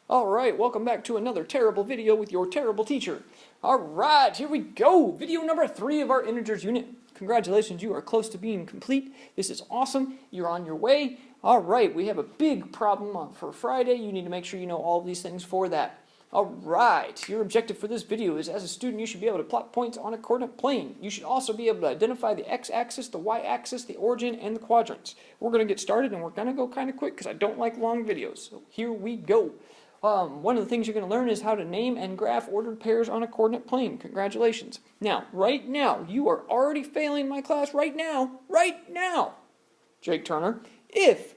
Alright, welcome back to another terrible video with your terrible teacher. Alright, here we go! Video number 3 of our integers unit. Congratulations, you are close to being complete. This is awesome. You're on your way. Alright, we have a big problem for Friday. You need to make sure you know all of these things for that. Alright, your objective for this video is, as a student, you should be able to plot points on a coordinate plane. You should also be able to identify the x-axis, the y-axis, the origin, and the quadrants. We're going to get started, and we're going to go kind of quick because I don't like long videos. So here we go. One of the things you're going to learn is how to name and graph ordered pairs on a coordinate plane. Congratulations. Now, right now, you are already failing my class right now, Jake Turner, if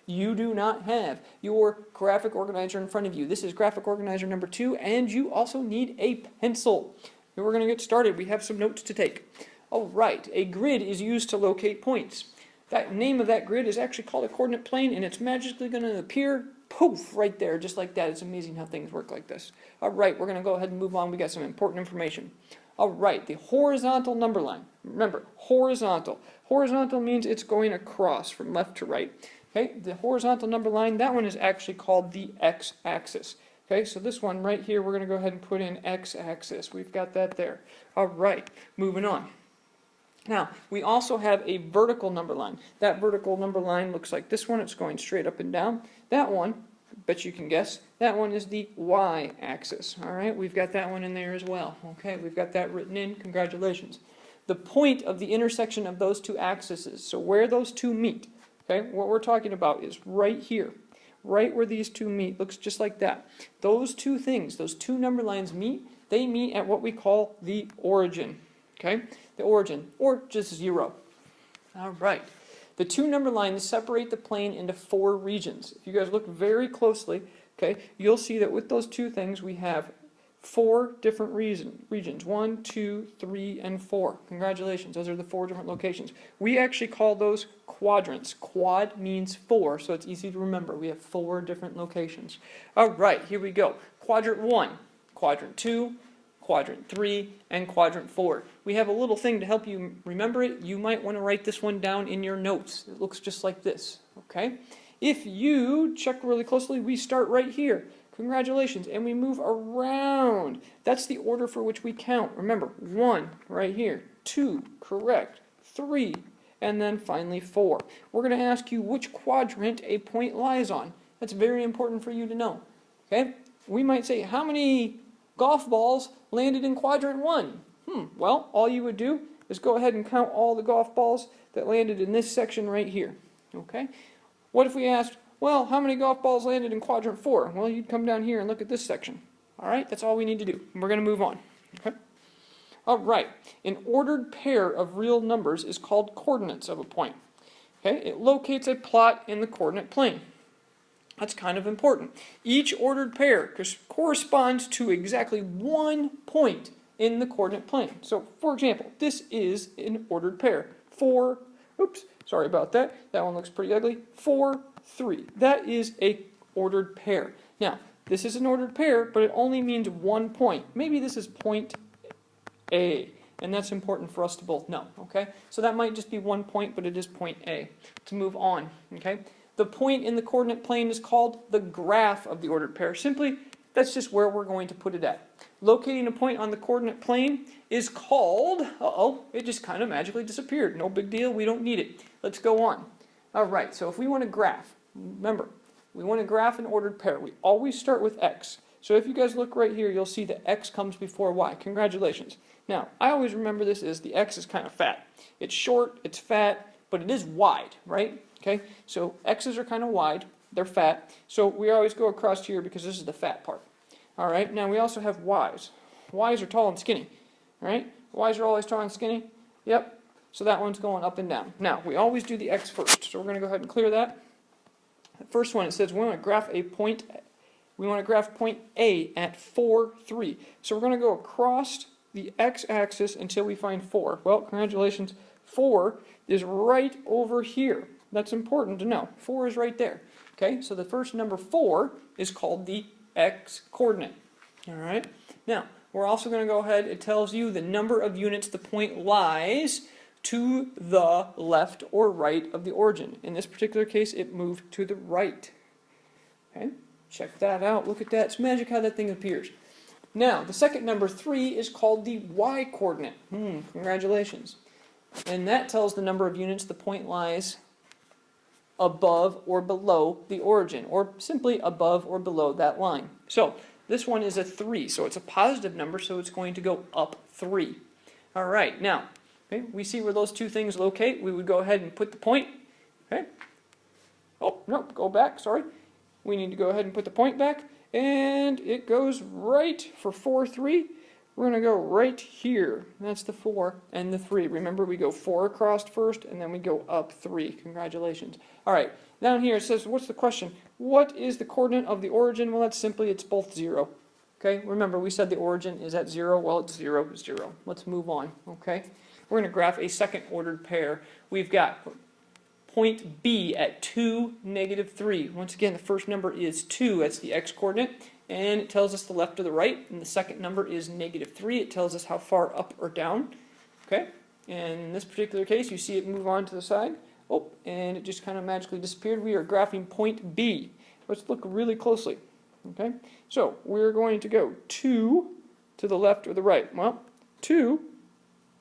you do not have your graphic organizer in front of you. This is graphic organizer number 2, and you also need a pencil. Here we're going to get started. We have some notes to take. Alright, a grid is used to locate points. That name of that grid is actually called a coordinate plane, and it's magically going to appear poof, right there, just like that. It's amazing how things work like this. Alright, we're going to go ahead and move on. We got some important information. Alright, the horizontal number line. Remember, horizontal. Horizontal means it's going across from left to right. Okay, the horizontal number line, that one is actually called the x-axis. Okay, so this one right here, we're going to go ahead and put in x-axis. We've got that there. Alright, moving on. Now, we also have a vertical number line. That vertical number line looks like this one. It's going straight up and down. That one, bet you can guess, that one is the y-axis. All right, we've got that one in there as well. Okay, we've got that written in. Congratulations. The point of the intersection of those two axes, so where those two meet, okay, what we're talking about is right here. Right where these two meet, looks just like that. Those two things, those two number lines meet, they meet at what we call the origin. Okay, the origin, or just 0. All right. The two number lines separate the plane into 4 regions. If you guys look very closely, okay, you'll see that with those two things we have 4 different regions. 1, 2, 3, and 4. Congratulations, those are the 4 different locations. We actually call those quadrants. Quad means 4, so it's easy to remember. We have 4 different locations. All right, here we go. Quadrant 1, quadrant 2, quadrant 3, and quadrant 4. We have a little thing to help you remember it. You might want to write this one down in your notes. It looks just like this, okay? If you check really closely, we start right here. Congratulations, and we move around. That's the order for which we count. Remember, 1 right here, 2, correct, 3, and then finally 4. We're going to ask you which quadrant a point lies on. That's very important for you to know, okay? We might say, how many golf balls landed in quadrant 1? Well, all you would do is go ahead and count all the golf balls that landed in this section right here. Okay? What if we asked, well, how many golf balls landed in quadrant 4? Well, you'd come down here and look at this section. Alright, that's all we need to do. We're going to move on. Okay? Alright, an ordered pair of real numbers is called coordinates of a point. Okay? It locates a plot in the coordinate plane. That's kind of important. Each ordered pair corresponds to exactly 1 point in the coordinate plane. So, for example, this is an ordered pair. 4, oops, sorry about that. That one looks pretty ugly. 4, 3. That is a ordered pair. Now, this is an ordered pair, but it only means 1 point. Maybe this is point A, and that's important for us to both know, okay? So that might just be 1 point, but it is point A. To move on, okay? The point in the coordinate plane is called the graph of the ordered pair. Simply, that's just where we're going to put it at. Locating a point on the coordinate plane is called, it just kind of magically disappeared. No big deal, we don't need it. Let's go on. Alright, so if we want to graph, remember, we want to graph an ordered pair. We always start with x. So if you guys look right here, you'll see that x comes before y. Congratulations. Now, I always remember this as the x is kind of fat. It's short, it's fat, but it is wide, right? Okay, so x's are kind of wide, they're fat, so we always go across here because this is the fat part. Alright, now we also have y's. Y's are tall and skinny, right? Y's are always tall and skinny, yep, so that one's going up and down. Now, we always do the x first, so we're going to go ahead and clear that. The first one, it says we want to graph a point, we want to graph point A at 4, 3. So we're going to go across the x-axis until we find 4. Well, congratulations, 4 is right over here. That's important to know. 4 is right there. Okay, so the first number 4 is called the x-coordinate. Alright, now we're also going to go ahead, it tells you the number of units the point lies to the left or right of the origin. In this particular case, it moved to the right. Okay, Check that out. Look at that. It's magic how that thing appears. Now, the second number, 3, is called the y-coordinate. Congratulations. And that tells the number of units the point lies above or below the origin, or simply above or below that line. So, this one is a 3, so it's a positive number, so it's going to go up 3. All right, now, okay, we see where those two things locate. We would go ahead and put the point. Okay. Oh, no, go back, sorry. We need to go ahead and put the point back, and it goes right for 4, 3. We're going to go right here. That's the 4 and the 3. Remember, we go 4 across first, and then we go up 3. Congratulations. All right, down here it says, what's the question? What is the coordinate of the origin? Well, that's simply, it's both 0. Okay, remember, we said the origin is at 0. Well, it's 0, 0. Let's move on, okay? We're going to graph a second ordered pair. We've got point B at 2, -3. Once again, the first number is 2. That's the x-coordinate. And it tells us the left or the right. And the second number is -3. It tells us how far up or down. Okay? And in this particular case, you see it move on to the side. Oh, and it just kind of magically disappeared. We are graphing point B. Let's look really closely. Okay? So, we're going to go 2 to the left or the right. Well, 2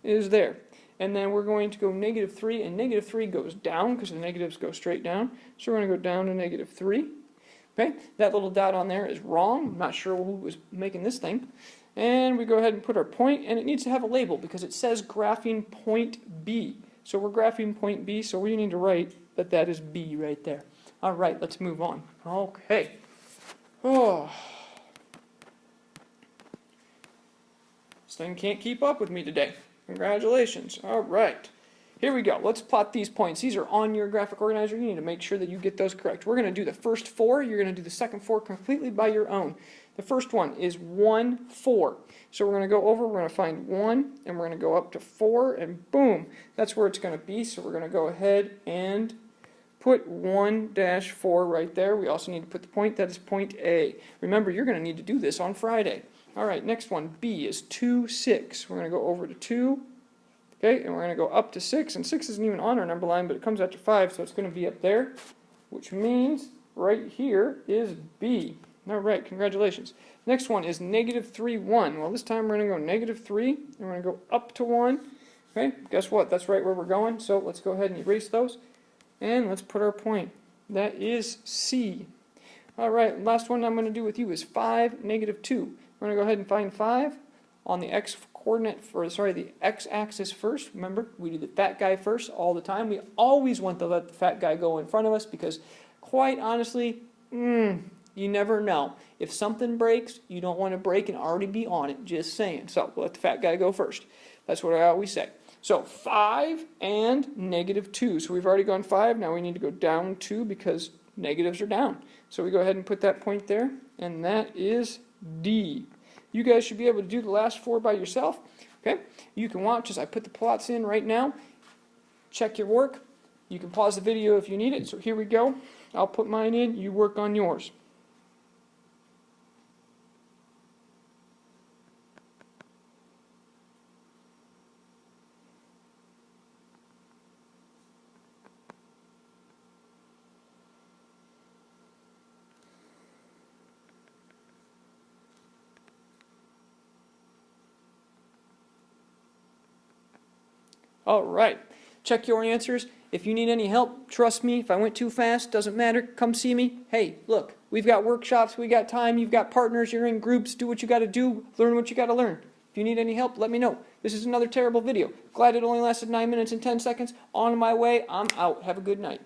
is there. And then we're going to go -3, and -3 goes down because the negatives go straight down. So we're going to go down to -3. Okay, that little dot on there is wrong. I'm not sure who was making this thing. And we go ahead and put our point, and it needs to have a label because it says graphing point B. So we're graphing point B, so we need to write that that is B right there. All right, let's move on. Okay. Oh. This thing can't keep up with me today. Congratulations. All right. Here we go. Let's plot these points. These are on your graphic organizer. You need to make sure that you get those correct. We're going to do the first 4. You're going to do the second 4 completely by your own. The first one is 1, 4. So we're going to go over, we're going to find 1, and we're going to go up to 4, and boom, that's where it's going to be. So we're going to go ahead and put 1-4 right there. We also need to put the point. That is point A. Remember, you're going to need to do this on Friday. All right, next one, B, is 2, 6. We're going to go over to 2. Okay, and we're going to go up to 6, and 6 isn't even on our number line, but it comes out to 5, so it's going to be up there, which means right here is B. All right, congratulations. Next one is -3, 1. Well, this time we're going to go -3, and we're going to go up to 1. Okay, guess what? That's right where we're going, so let's go ahead and erase those, and let's put our point. That is C. All right, last one I'm going to do with you is 5, -2. We're going to go ahead and find 5 on the the x-axis first. Remember, we do the fat guy first all the time. We always want to let the fat guy go in front of us because, quite honestly, you never know. If something breaks, you don't want to break and already be on it. Just saying. So, we'll let the fat guy go first. That's what I always say. So, 5 and -2. So, we've already gone 5. Now we need to go down 2 because negatives are down. So, we go ahead and put that point there, and that is D. You guys should be able to do the last 4 by yourself. Okay? You can watch as I put the plots in right now. Check your work. You can pause the video if you need it. So here we go. I'll put mine in. You work on yours. All right, check your answers. If you need any help, trust me, if I went too fast, doesn't matter, come see me. Hey, look, we've got workshops, we got time, you've got partners, you're in groups, do what you got to do, learn what you got to learn. If you need any help, let me know. This is another terrible video. Glad it only lasted 9 minutes and 10 seconds. On my way, I'm out. Have a good night.